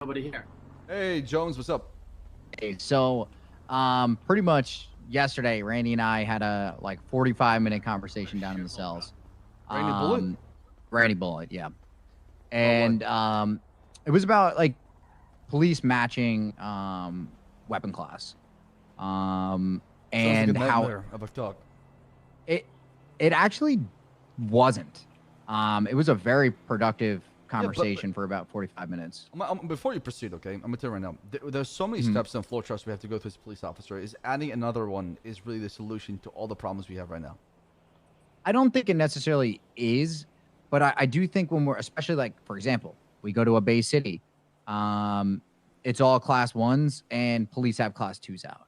Nobody here. Hey, Jones, what's up? Hey, so, pretty much yesterday, Randy and I had a 45-minute conversation down in the cells. Randy Bullet? Um, Randy Bullet, yeah. About what? And it was about police matching weapon class. Sounds like a And how nightmare of a talk. it it actually wasn't. It was a very productive Yeah, conversation for about 45 minutes. before you proceed, okay, I'm gonna tell you right now. There's so many Mhm. steps and flow charts we have to go through as a police officer. Is adding another one is really the solution to all the problems we have right now. I don't think it necessarily is, but I do think when we're, especially for example, we go to a Bay City, um, it's all class ones and police have class twos out.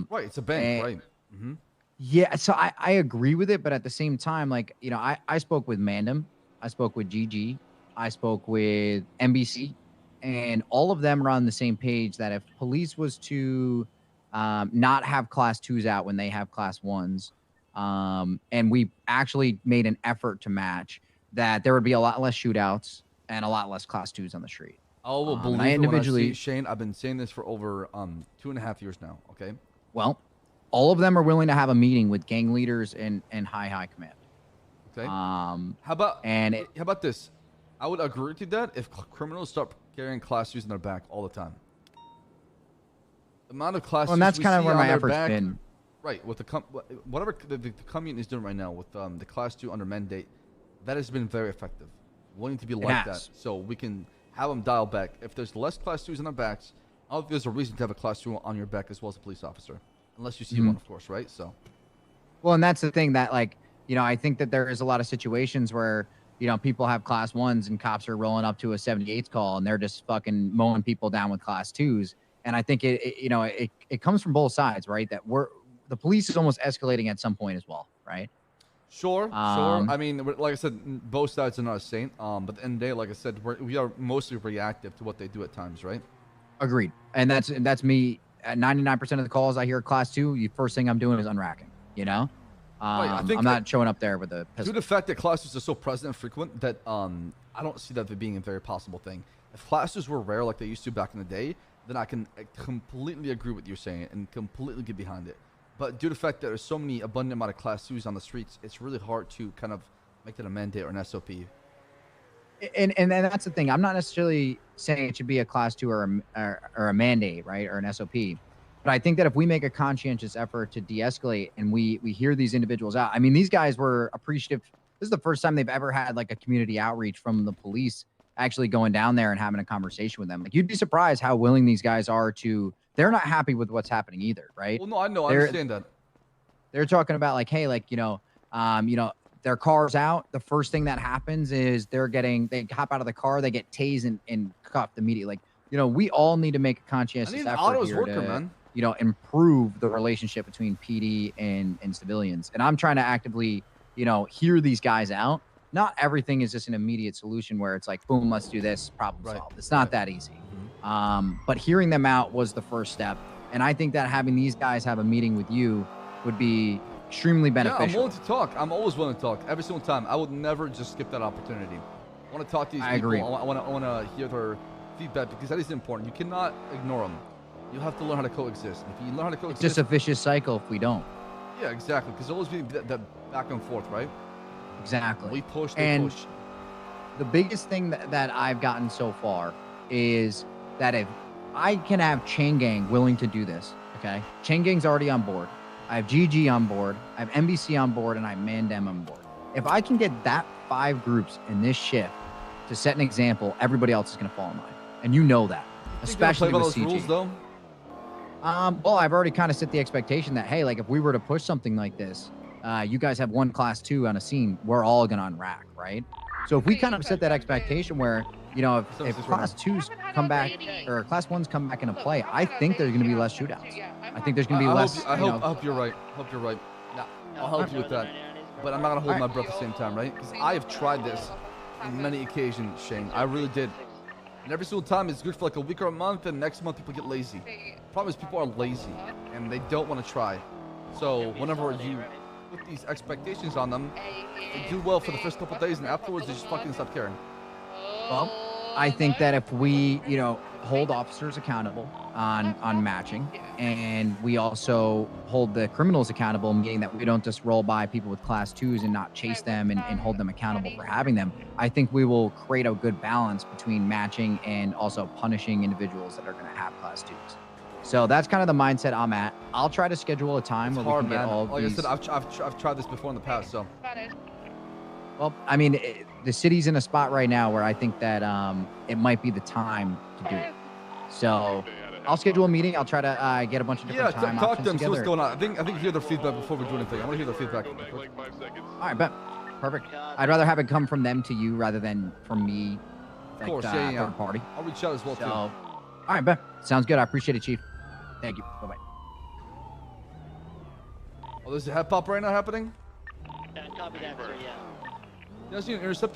Right, it's a bank, And right? Mm-hmm. yeah, so I agree with it, but at the same time, I spoke with Mandem, I spoke with GG, I spoke with NBC, and all of them are on the same page that if police was to not have class twos out when they have class ones, and we actually made an effort to match, that there would be a lot less shootouts and a lot less class twos on the street. I will And I believe it when I see individually, it, Shane. I've been saying this for over 2.5 years now. Okay. well, all of them are willing to have a meeting with gang leaders and high command. Okay. Um, How about and it, how about this? I would agree to that if criminals start carrying class twos in their back all the time. The amount of class well, and that's we kind of see where on my their effort's back, been. right? With whatever the commune is doing right now with the class two under mandate, that has been very effective. Wanting to be like that, has. so we can have them dial back. If there's less class twos on their backs, I don't think there's a reason to have a class two on your back as well as a police officer, unless you see one, of course, right? So, Well, and that's the thing that I think that there is a lot of situations where people have class ones and cops are rolling up to a 78 call and they're just fucking mowing people down with class twos. And I think it comes from both sides, right? That the police is almost escalating at some point as well, right? sure, sure. Um, I mean, like I said, both sides are not a saint. But at the end of the day, like I said, we are mostly reactive to what they do at times, right? Agreed. And that's me. At 99% of the calls I hear class two, the first thing I'm doing is unracking. Right. I think I'm not showing up there with a due pistol. to the fact that classes are so present and frequent that I don't see that being a very possible thing. If classes were rare like they used to back in the day, then I can completely agree with you saying and completely get behind it. But due to the fact that there's so many abundant amount of class twos on the streets, it's really hard to kind of make that a mandate or an SOP. And that's the thing. I'm not necessarily saying it should be a class two or a mandate, right, or an SOP. But I think that if we make a conscientious effort to de-escalate and we hear these individuals out, I mean, these guys were appreciative. This is the first time they've ever had like a community outreach from the police actually going down there and having a conversation with them. Like you'd be surprised how willing these guys are to. They're not happy with what's happening either, right? Well, no, I know, I They're understand that. they're talking about like, hey, their car's out. The first thing that happens is they hop out of the car, they get tased and cuffed immediately. Like, we all need to make a I conscientious need an effort autos here worker, to, man. improve the relationship between PD and civilians. And I'm trying to actively, hear these guys out. Not everything is just an immediate solution where it's like, boom, let's do this, problem Right, solved. It's not right. that easy. Mhm. But hearing them out was the first step. And I think that having these guys have a meeting with you would be extremely Yeah, I'm beneficial. willing to talk. I'm always willing to talk every single time. I would never just skip that opportunity. I want to talk to these I people. agree. I want to hear their feedback because that is important. You cannot ignore them. You have to learn how to coexist. If you learn how to It's coexist, just a vicious cycle if we don't. yeah, exactly. Because always be that back and forth, right? Exactly. We push, they And push. the biggest thing that I've gotten so far is that if I can have Chain Gang willing to do this, okay? Chain Gang's already on board. I have GG on board. I have NBC on board, and I have Mandem on board. If I can get that 5 groups in this shift to set an example, everybody else is going to fall in line. And you know that, Think they'll especially play by with those CG. rules, though. Well, I've already kind of set the expectation that, hey, like if we were to push something like this, you guys have one class 2 on a scene, we're all going to unrack, right? So if we kind of set that expectation where, if class 2s come back or class 1s come back into play, I think there's going to be less shootouts. I think there's going to be less. I hope you're right. Hope you're right. Yeah, I'll help you with that. But I'm not gonna hold my breath at the same time, right? Because I have tried this on many occasions, Shane. I really did. And every single time it's good for like a week or a month, and next month people get lazy. Problem is people are lazy and they don't want to try. So whenever you put these expectations on them, they do well for the first couple of days, and afterwards they just fucking stop caring. Well, I think that if we, hold officers accountable on matching, and we also hold the criminals accountable, meaning that we don't just roll by people with class 2s and not chase them and hold them accountable for having them, I think we will create a good balance between matching and also punishing individuals that are going to have class 2s. So that's kind of the mindset I'm at. I'll try to schedule a time It's where hard, we can get man. all of Like these. I said, I've tried this before in the past, so. Well, I mean, the city's in a spot right now where I think that it might be the time to do it. So I'll schedule a meeting. I'll try to get a bunch of different time talk options to them, see what's together. going on. I think hear their feedback before we do anything. I want to hear their feedback. All right, bet. Perfect. I'd rather have it come from them to you rather than from me, Of course, third yeah. party. I'll reach out as well, So, too. all right, bet. Sounds good. I appreciate it, Chief. Thank you. Bye-bye. Oh, there's a head pop right now happening? Copy that, sir, yeah. You guys need an interceptor